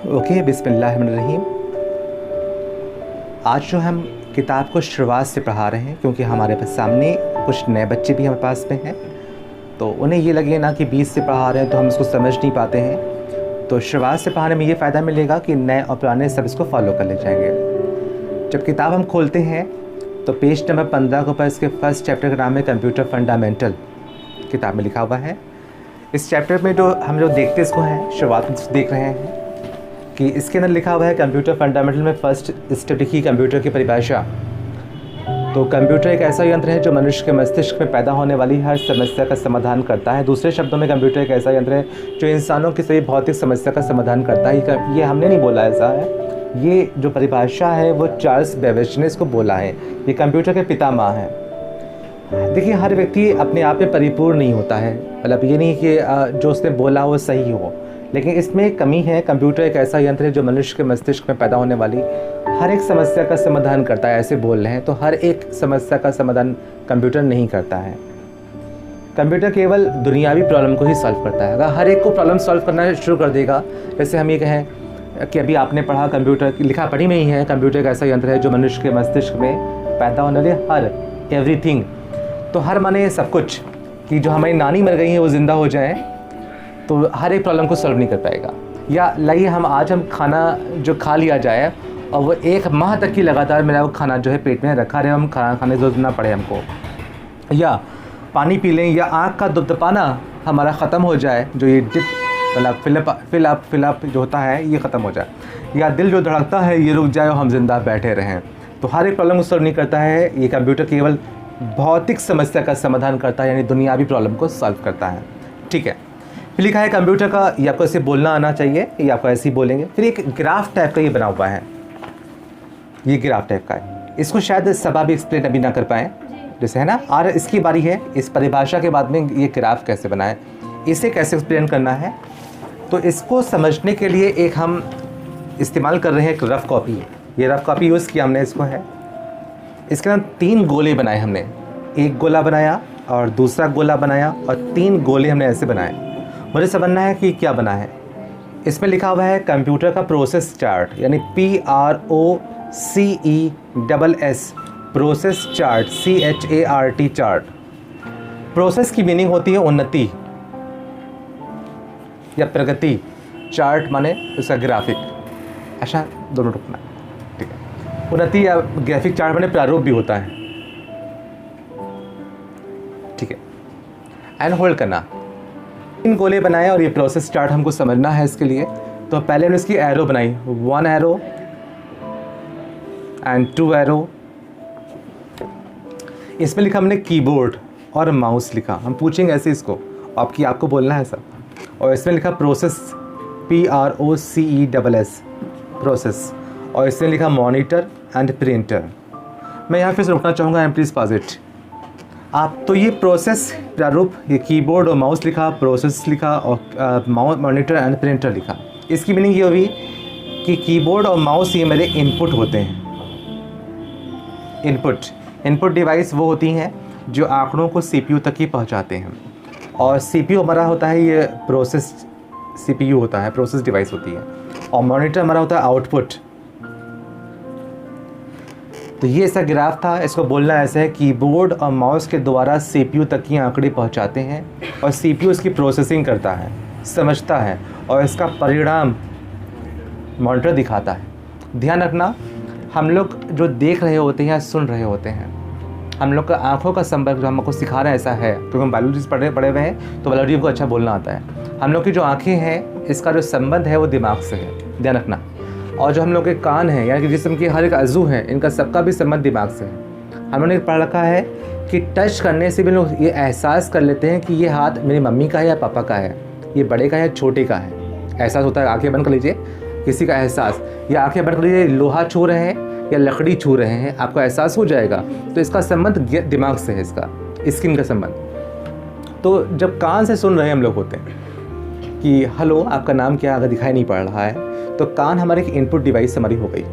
Okay, बिस्मिल्लाहिर्रहमानिर्रहीम। आज जो हम किताब को शुरुआत से पढ़ा रहे हैं, क्योंकि हमारे पास सामने कुछ नए बच्चे भी हमारे पास में हैं, तो उन्हें ये लगे ना कि बीच से पढ़ा रहे हैं तो हम इसको समझ नहीं पाते हैं। तो शुरुआत से पढ़ाने में ये फ़ायदा मिलेगा कि नए और पुराने सब इसको फॉलो कर ले जाएंगे। जब किताब हम खोलते हैं तो पेज नंबर 15 के ऊपर इसके फर्स्ट चैप्टर का नाम है कंप्यूटर फंडामेंटल, किताब में लिखा हुआ है। इस चैप्टर में जो हम लोग देखते इसको हैं, शुरुआत में देख रहे हैं कि इसके अंदर लिखा हुआ है कंप्यूटर फंडामेंटल में फर्स्ट स्टेप लिखी कंप्यूटर की परिभाषा। तो कंप्यूटर एक ऐसा यंत्र है जो मनुष्य के मस्तिष्क में पैदा होने वाली हर समस्या का समाधान करता है। दूसरे शब्दों में कंप्यूटर एक ऐसा यंत्र है जो इंसानों की सभी भौतिक समस्या का समाधान करता है। ये हमने नहीं बोला, ऐसा है, ये जो परिभाषा है वो चार्ल्स बेबेज ने इसको बोला है। ये कंप्यूटर के पितामह हैं। देखिए, हर व्यक्ति अपने आप में परिपूर्ण नहीं होता है, मतलब ये नहीं कि जो उसने बोला वो सही हो, लेकिन इसमें कमी है। कंप्यूटर एक ऐसा यंत्र है जो मनुष्य के मस्तिष्क में पैदा होने वाली हर एक समस्या का समाधान करता है। ऐसे बोल रहे हैं तो हर एक समस्या का समाधान कंप्यूटर नहीं करता है। कंप्यूटर केवल दुनियावी प्रॉब्लम को ही सॉल्व करता है। अगर हर एक को प्रॉब्लम सॉल्व करना शुरू कर देगा, जैसे हम ये कहें कि अभी आपने पढ़ा कंप्यूटर की लिखा पढ़ी में ही है, कंप्यूटर एक ऐसा यंत्र है जो मनुष्य के मस्तिष्क में पैदा होने वाली हर एवरीथिंग, तो हर माने सब कुछ, कि जो हमारी नानी मर गई है वो ज़िंदा हो जाए, तो हर एक प्रॉब्लम को सॉल्व नहीं कर पाएगा। या लाइए आज हम खाना जो खा लिया जाए और वो एक माह तक की लगातार मेरा वो खाना जो है पेट में रखा रहे, हम खाना खाने की जरूरत ना पड़े हमको, या पानी पी लें, या आँख का दुबदबाना हमारा ख़त्म हो जाए, जो ये डिप मतलब फिलअप जो होता है ये ख़त्म हो जाए, या दिल जो धड़कता है ये रुक जाए और हम जिंदा बैठे रहें, तो हर एक प्रॉब्लम को सॉल्व नहीं करता है। ये कंप्यूटर केवल भौतिक समस्या का समाधान करता है, यानी दुनियावी प्रॉब्लम को सॉल्व करता है। ठीक है, फिर लिखा है कंप्यूटर का, ये आपको ऐसे बोलना आना चाहिए, ये आपको ऐसे ही बोलेंगे। फिर एक ग्राफ टाइप का ये बना हुआ है, ये ग्राफ टाइप का है। इसको शायद सबा भी एक्सप्लेन अभी ना कर पाएँ, जैसे है ना, और इसकी बारी है इस परिभाषा के बाद में ये ग्राफ कैसे बनाए, इसे कैसे एक्सप्लेन करना है। तो इसको समझने के लिए एक हम इस्तेमाल कर रहे हैं एक रफ़ कॉपी। ये रफ़ कॉपी यूज़ किया हमने, इसको है, इसके अंदर 3 गोले बनाए हमने। एक गोला बनाया और दूसरा गोला बनाया और 3 गोले हमने ऐसे बनाए। मुझे समझना है कि क्या बना है। इसमें लिखा हुआ है कंप्यूटर का प्रोसेस चार्ट, यानी PROCESS, process chart, CHART chart. Process की मीनिंग होती है उन्नति या प्रगति, चार्ट माने उसका ग्राफिक। अच्छा, दोनों रुकना, ठीक है। उन्नति या ग्राफिक चार्ट माने प्रारूप भी होता है, ठीक है। एंड होल्ड करना। 3 गोले बनाए और ये प्रोसेस चार्ट हमको समझना है। इसके लिए तो पहले हमने इसकी एरो बनाई, 1 एरो एंड 2 एरो। इसमें लिखा हमने कीबोर्ड और माउस लिखा, हम पूछेंगे ऐसे इसको, आपको बोलना है सब। और इसमें लिखा प्रोसेस, PROCESS, प्रोसेस। और इसमें लिखा मॉनिटर एंड प्रिंटर। मैं यहाँ फिर से रुकना चाहूँगा, एंड प्लीज़ पॉज इट। आप तो ये प्रोसेस प्रारूप, ये कीबोर्ड और माउस लिखा, प्रोसेस लिखा और मॉनिटर एंड प्रिंटर लिखा। इसकी मीनिंग ये हुई कि कीबोर्ड और माउस ये मेरे इनपुट होते हैं। इनपुट डिवाइस वो होती हैं जो आंकड़ों को CPU तक ही पहुंचाते हैं, और CPU हमारा होता है ये प्रोसेस CPU होता है, प्रोसेस डिवाइस होती है, और मॉनिटर हमारा होता है आउटपुट। तो ये ऐसा ग्राफ था, इसको बोलना ऐसे है, कीबोर्ड और माउस के द्वारा CPU तक ही आंकड़े पहुंचाते हैं और CPU इसकी प्रोसेसिंग करता है, समझता है, और इसका परिणाम मॉनिटर दिखाता है। ध्यान रखना, हम लोग जो देख रहे होते हैं या सुन रहे होते हैं, हम लोग का आँखों का संपर्क जो हमको सिखा रहा है ऐसा है, क्योंकि हम बायोलॉजी पढ़े हुए हैं तो बायोलॉजी को अच्छा बोलना आता है। हम लोग की जो आँखें हैं, इसका जो संबंध है वो दिमाग से है, ध्यान रखना। और जो हम लोग के कान हैं, यानी कि जिस्म की हर एक अज़ू है, इनका सबका भी संबंध दिमाग से है। हम लोगों ने पढ़ रखा है कि टच करने से भी लोग ये एहसास कर लेते हैं कि ये हाथ मेरी मम्मी का है या पापा का है, ये बड़े का है या छोटे का है। एहसास होता है। आँखें बंद कर लीजिए, किसी का एहसास, या आँखें बंद कर लीजिए, लोहा छू रहे हैं या लकड़ी छू रहे हैं, आपको एहसास हो जाएगा। तो इसका संबंध दिमाग से है, इसका स्किन का संबंध। तो जब कान से सुन रहे हम लोग होते हैं कि हेलो आपका नाम क्या, अगर दिखाई नहीं पड़ रहा है तो कान हमारे एक इनपुट डिवाइस हमारी हो गई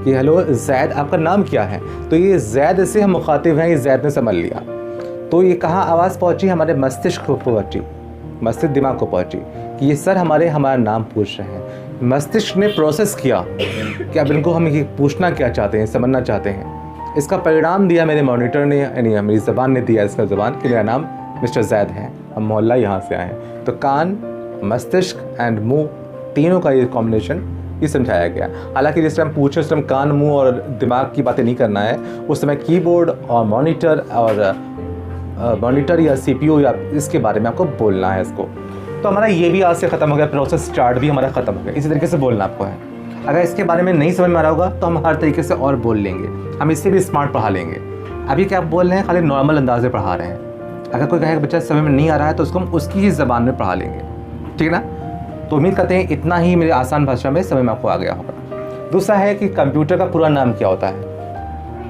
कि हेलो जैद आपका नाम क्या है, तो ये जैद से हम मुखातिब हैं, ये जैद ने समझ लिया। तो ये कहाँ आवाज़ पहुँची, हमारे मस्तिष्क को पहुँची, मस्तिष्क दिमाग को पहुँची कि ये सर हमारा नाम पूछ रहे हैं। मस्तिष्क ने प्रोसेस किया कि अब इनको हम ये पूछना क्या चाहते हैं, समझना चाहते हैं। इसका परिणाम दिया मेरे मॉनिटर ने, यानी मेरी ज़बान ने दिया इसका ज़बान कि मेरा नाम मिस्टर जैद है, हम मोहल्ला यहाँ से आए हैं। तो कान, मस्तिष्क एंड मुंह, तीनों का ये कॉम्बिनेशन ये समझाया गया। हालांकि जिस टाइम पूछे उस टाइम कान, मुंह और दिमाग की बातें नहीं करना है, उस समय कीबोर्ड और मॉनिटर या CPU या इसके बारे में आपको बोलना है इसको। तो हमारा ये भी आज से ख़त्म हो गया, प्रोसेस स्टार्ट भी हमारा ख़त्म हो गया। इसी तरीके से बोलना आपको है। अगर इसके बारे में नहीं समझ में आ रहा होगा तो हम हर तरीके से और बोल लेंगे, हम इससे भी स्मार्ट पढ़ा लेंगे। अभी क्या आप बोल रहे हैं, खाली नॉर्मल अंदाज में पढ़ा रहे हैं। अगर कोई कहे बच्चा समझ में नहीं आ रहा है तो उसको हम उसकी ही ज़बान में पढ़ा लेंगे, ठीक है ना। तो उम्मीद करते हैं इतना ही मेरे आसान भाषा में समझ में आपको आ गया होगा। दूसरा है कि कंप्यूटर का पूरा नाम क्या होता है।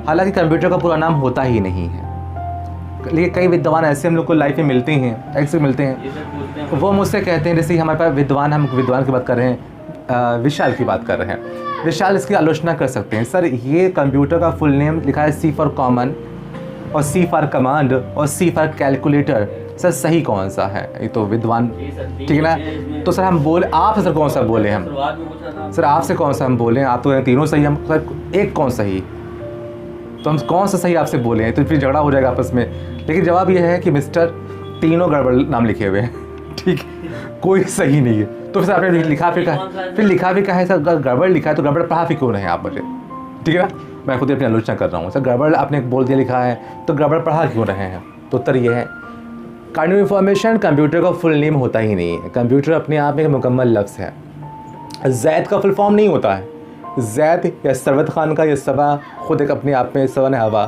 हालांकि कंप्यूटर का पूरा नाम होता ही नहीं है, लेकिन कई विद्वान ऐसे हम लोग को लाइफ में मिलते हैं, ऐसे मिलते हैं, वो मुझसे कहते हैं, जैसे हमारे पास विद्वान, हम विद्वान की बात कर रहे हैं, विशाल की बात कर रहे हैं। विशाल इसकी आलोचना कर सकते हैं, सर ये कंप्यूटर का फुल नेम लिखा है C फॉर कॉमन और C फॉर कमांड और C फॉर कैलकुलेटर, सर सही कौन सा है? ये तो विद्वान, ठीक है ना। तो सर हम बोले आप सर कौन सा बोले हम, सर आपसे कौन सा हम बोले, आप तो तीनों सही, हम सर एक कौन सही, तो हम कौन सा सही आपसे बोले हैं, तो फिर झगड़ा हो जाएगा आपस में। लेकिन जवाब यह है कि मिस्टर तीनों गड़बड़ नाम लिखे हुए हैं, ठीक है, कोई सही नहीं है। तो फिर आपने लिखा फिर लिखा भी कहा है सर, गड़बड़ लिखा है तो गड़बड़ पढ़ा फिर क्यों रहे हैं आप मुझे, ठीक है ना। मैं खुद अपनी आलोचना कर रहा हूँ, सर गड़बड़ आपने बोल दिया लिखा है तो गड़बड़ पढ़ा क्यों रहे हैं। तो उत्तर ये है, काइंड ऑफ इंफॉर्मेशन कंप्यूटर का फुल नेम होता ही नहीं है। कंप्यूटर अपने आप में एक मुकम्मल लफ्ज़ है। जैद का फुल फॉर्म नहीं होता है। जैद या सरवत खान का या सबा खुद एक अपने आप में सवन हवा